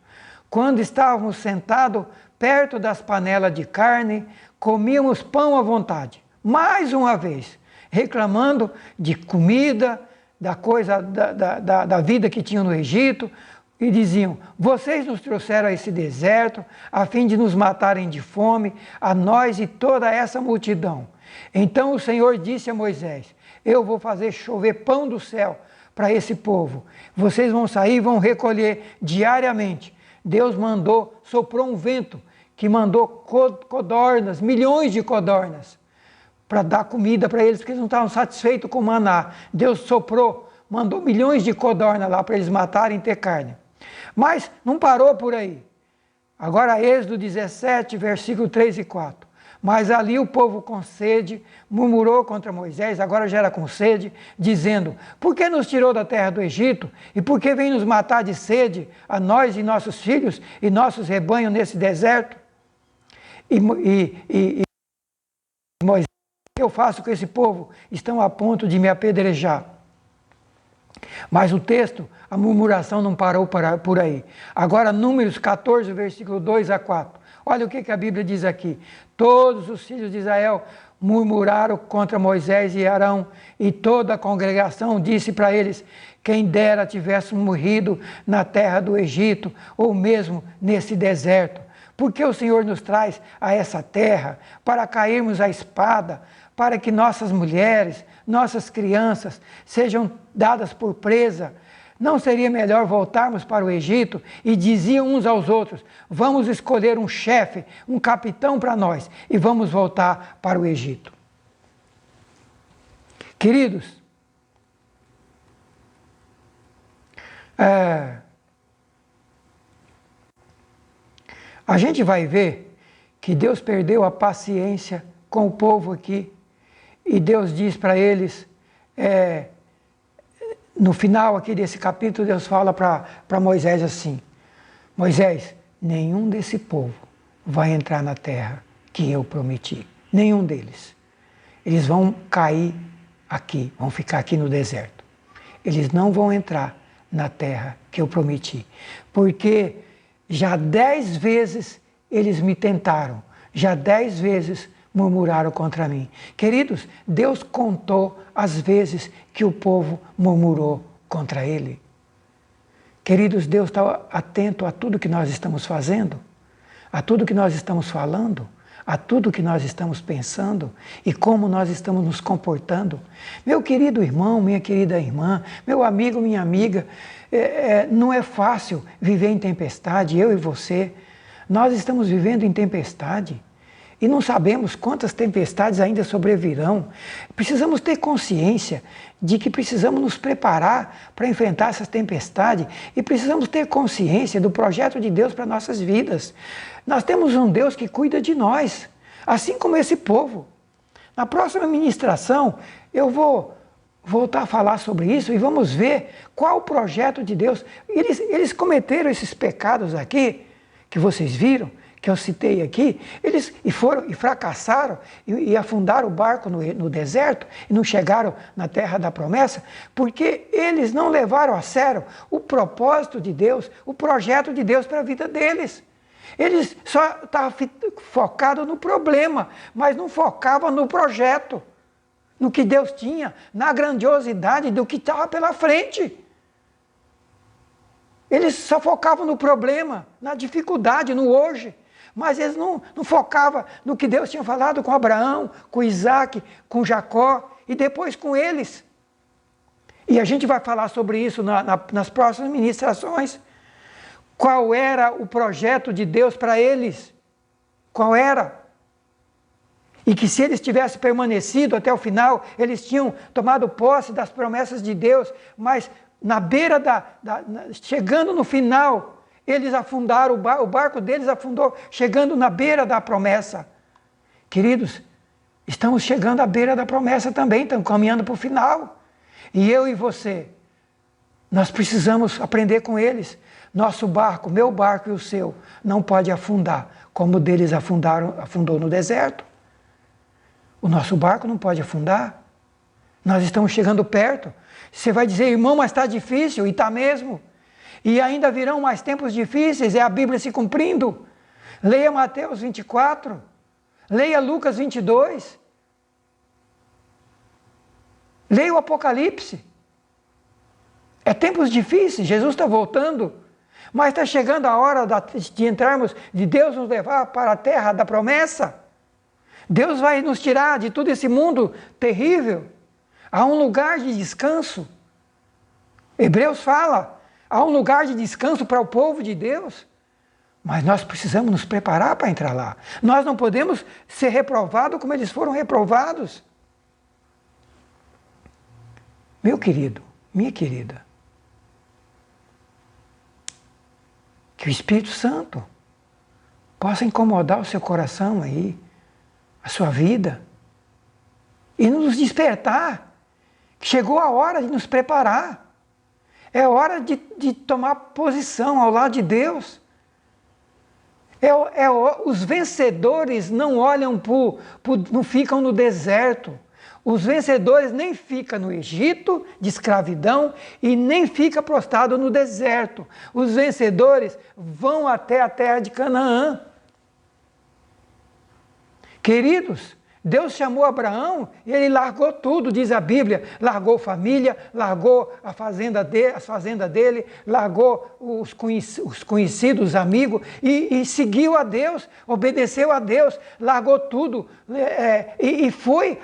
quando estávamos sentados perto das panelas de carne, comíamos pão à vontade. Mais uma vez, reclamando de comida, da vida que tinham no Egito, e diziam, vocês nos trouxeram a esse deserto, a fim de nos matarem de fome, a nós e toda essa multidão. Então o Senhor disse a Moisés, eu vou fazer chover pão do céu para esse povo. Vocês vão sair e vão recolher diariamente. Deus soprou um vento, que mandou codornas, milhões de codornas, para dar comida para eles, porque eles não estavam satisfeitos com o maná. Deus soprou, mandou milhões de codornas lá para eles matarem e ter carne. Mas não parou por aí. Agora Êxodo 17, versículo 3 e 4. Mas ali o povo com sede murmurou contra Moisés, agora já era com sede, dizendo: por que nos tirou da terra do Egito? E por que vem nos matar de sede a nós e nossos filhos e nossos rebanhos nesse deserto? E Moisés, o que eu faço com esse povo? Estão a ponto de me apedrejar. Mas o texto, a murmuração não parou por aí. Agora, Números 14, versículo 2 a 4. Olha o que a Bíblia diz aqui. Todos os filhos de Israel murmuraram contra Moisés e Arão, e toda a congregação disse para eles: quem dera tivéssemos morrido na terra do Egito, ou mesmo nesse deserto. Porque o Senhor nos traz a essa terra para cairmos à espada, para que nossas mulheres, nossas crianças sejam dadas por presa. Não seria melhor voltarmos para o Egito? E diziam uns aos outros: vamos escolher um chefe, um capitão para nós, e vamos voltar para o Egito. Queridos, a gente vai ver que Deus perdeu a paciência com o povo aqui, e Deus diz para eles, no final aqui desse capítulo, Deus fala para Moisés assim: Moisés, nenhum desse povo vai entrar na terra que eu prometi. Nenhum deles. Eles vão cair aqui, vão ficar aqui no deserto. Eles não vão entrar na terra que eu prometi. Porque já 10 vezes eles me tentaram, já 10 vezes murmuraram contra mim. Queridos, Deus contou as vezes que o povo murmurou contra Ele. Queridos, Deus está atento a tudo que nós estamos fazendo, a tudo que nós estamos falando, a tudo que nós estamos pensando e como nós estamos nos comportando. Meu querido irmão, minha querida irmã, meu amigo, minha amiga, não é fácil viver em tempestade, eu e você. Nós estamos vivendo em tempestade. E não sabemos quantas tempestades ainda sobrevirão. Precisamos ter consciência de que precisamos nos preparar para enfrentar essas tempestades e precisamos ter consciência do projeto de Deus para nossas vidas. Nós temos um Deus que cuida de nós, assim como esse povo. Na próxima ministração eu vou voltar a falar sobre isso e vamos ver qual o projeto de Deus. Eles cometeram esses pecados aqui, que vocês viram, que eu citei aqui, eles foram e fracassaram e afundaram o barco no deserto e não chegaram na terra da promessa, porque eles não levaram a sério o propósito de Deus, o projeto de Deus para a vida deles. Eles só estavam focados no problema, mas não focavam no projeto, no que Deus tinha, na grandiosidade do que estava pela frente. Eles só focavam no problema, na dificuldade, no hoje. Mas eles não focavam no que Deus tinha falado com Abraão, com Isaac, com Jacó e depois com eles. E a gente vai falar sobre isso nas próximas ministrações. Qual era o projeto de Deus para eles? Qual era? E que se eles tivessem permanecido até o final, eles tinham tomado posse das promessas de Deus, mas na beira chegando no final, eles afundaram, o barco deles afundou, chegando na beira da promessa. Queridos, estamos chegando à beira da promessa também, estamos caminhando para o final. E eu e você, nós precisamos aprender com eles. Nosso barco, meu barco e o seu, não pode afundar, como o deles afundou no deserto. O nosso barco não pode afundar. Nós estamos chegando perto. Você vai dizer, irmão, mas está difícil, e está mesmo. E ainda virão mais tempos difíceis, é a Bíblia se cumprindo. Leia Mateus 24, leia Lucas 22, leia o Apocalipse. É tempos difíceis, Jesus está voltando, mas está chegando a hora de entrarmos, de Deus nos levar para a terra da promessa. Deus vai nos tirar de todo esse mundo terrível, a um lugar de descanso. Hebreus fala, há um lugar de descanso para o povo de Deus, mas nós precisamos nos preparar para entrar lá. Nós não podemos ser reprovados como eles foram reprovados. Meu querido, minha querida, que o Espírito Santo possa incomodar o seu coração aí, a sua vida e nos despertar. Chegou a hora de nos preparar. É hora de tomar posição ao lado de Deus. Os vencedores não olham não ficam no deserto. Os vencedores nem ficam no Egito de escravidão e nem ficam prostrados no deserto. Os vencedores vão até a terra de Canaã. Queridos, Deus chamou Abraão e ele largou tudo, diz a Bíblia. Largou família, largou as fazendas dele, largou os conhecidos, os amigos e seguiu a Deus, obedeceu a Deus, largou tudo e foi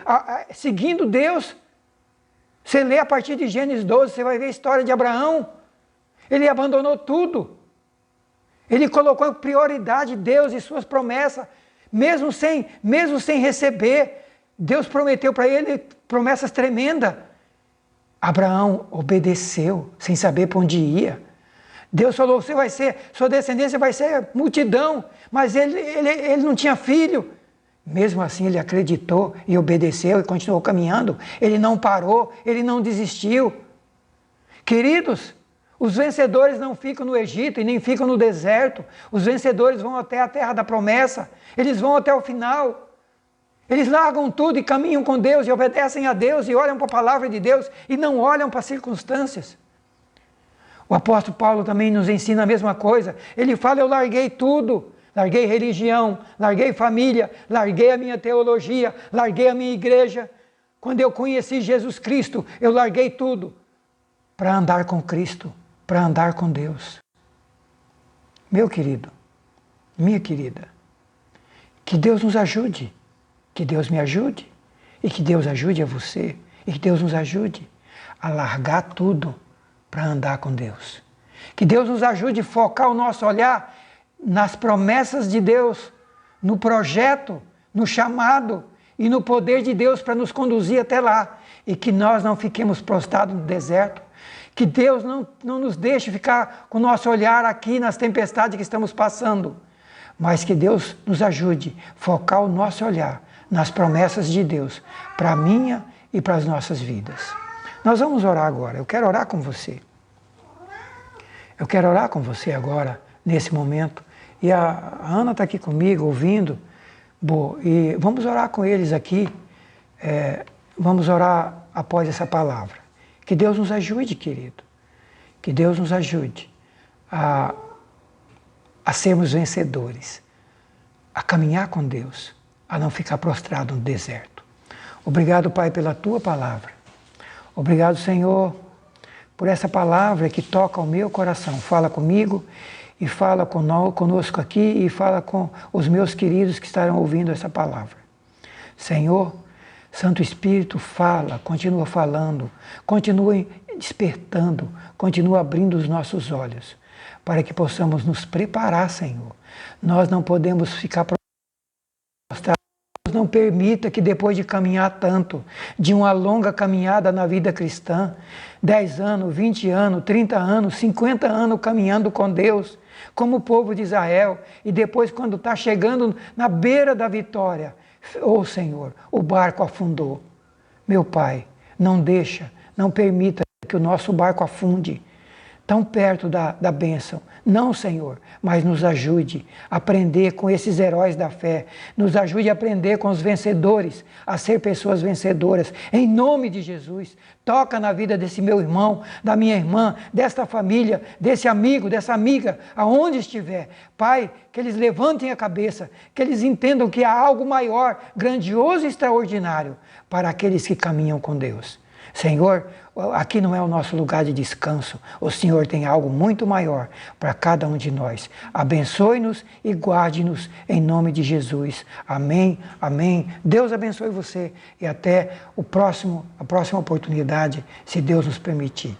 seguindo Deus. Você lê a partir de Gênesis 12, você vai ver a história de Abraão. Ele abandonou tudo. Ele colocou em prioridade Deus e suas promessas. Mesmo sem receber, Deus prometeu para ele promessas tremendas. Abraão obedeceu, sem saber para onde ia. Deus falou, sua descendência vai ser multidão, mas ele não tinha filho. Mesmo assim ele acreditou e obedeceu e continuou caminhando. Ele não parou, ele não desistiu. Queridos, os vencedores não ficam no Egito e nem ficam no deserto. Os vencedores vão até a terra da promessa. Eles vão até o final. Eles largam tudo e caminham com Deus e obedecem a Deus e olham para a palavra de Deus e não olham para as circunstâncias. O apóstolo Paulo também nos ensina a mesma coisa. Ele fala, eu larguei tudo. Larguei religião, larguei família, larguei a minha teologia, larguei a minha igreja. Quando eu conheci Jesus Cristo, eu larguei tudo para andar com Cristo, para andar com Deus. Meu querido, minha querida, que Deus nos ajude, que Deus me ajude, e que Deus ajude a você, e que Deus nos ajude a largar tudo para andar com Deus. Que Deus nos ajude a focar o nosso olhar nas promessas de Deus, no projeto, no chamado e no poder de Deus para nos conduzir até lá. E que nós não fiquemos prostrados no deserto. Que Deus não nos deixe ficar com o nosso olhar aqui nas tempestades que estamos passando. Mas que Deus nos ajude a focar o nosso olhar nas promessas de Deus para a minha e para as nossas vidas. Nós vamos orar agora. Eu quero orar com você. Eu quero orar com você agora, nesse momento. E a Ana está aqui comigo, ouvindo. Bom, e vamos orar com eles aqui. Vamos orar após essa palavra. Que Deus nos ajude, querido. Que Deus nos ajude a sermos vencedores. A caminhar com Deus. A não ficar prostrado no deserto. Obrigado, Pai, pela Tua palavra. Obrigado, Senhor, por essa palavra que toca o meu coração. Fala comigo e fala conosco aqui e fala com os meus queridos que estarão ouvindo essa palavra. Senhor, Santo Espírito, fala, continua falando, continua despertando, continua abrindo os nossos olhos, para que possamos nos preparar, Senhor. Nós não podemos ficar prostrados. Não permita que depois de caminhar tanto, de uma longa caminhada na vida cristã, 10 anos, 20 anos, 30 anos, 50 anos caminhando com Deus, como o povo de Israel, e depois quando está chegando na beira da vitória, Senhor, o barco afundou. Meu Pai, não permita que o nosso barco afunde tão perto da bênção. Não, Senhor, mas nos ajude a aprender com esses heróis da fé. Nos ajude a aprender com os vencedores, a ser pessoas vencedoras. Em nome de Jesus, toca na vida desse meu irmão, da minha irmã, desta família, desse amigo, dessa amiga, aonde estiver. Pai, que eles levantem a cabeça, que eles entendam que há algo maior, grandioso e extraordinário para aqueles que caminham com Deus. Senhor, aqui não é o nosso lugar de descanso. O Senhor tem algo muito maior para cada um de nós. Abençoe-nos e guarde-nos em nome de Jesus. Amém, amém. Deus abençoe você e até a próxima oportunidade, se Deus nos permitir.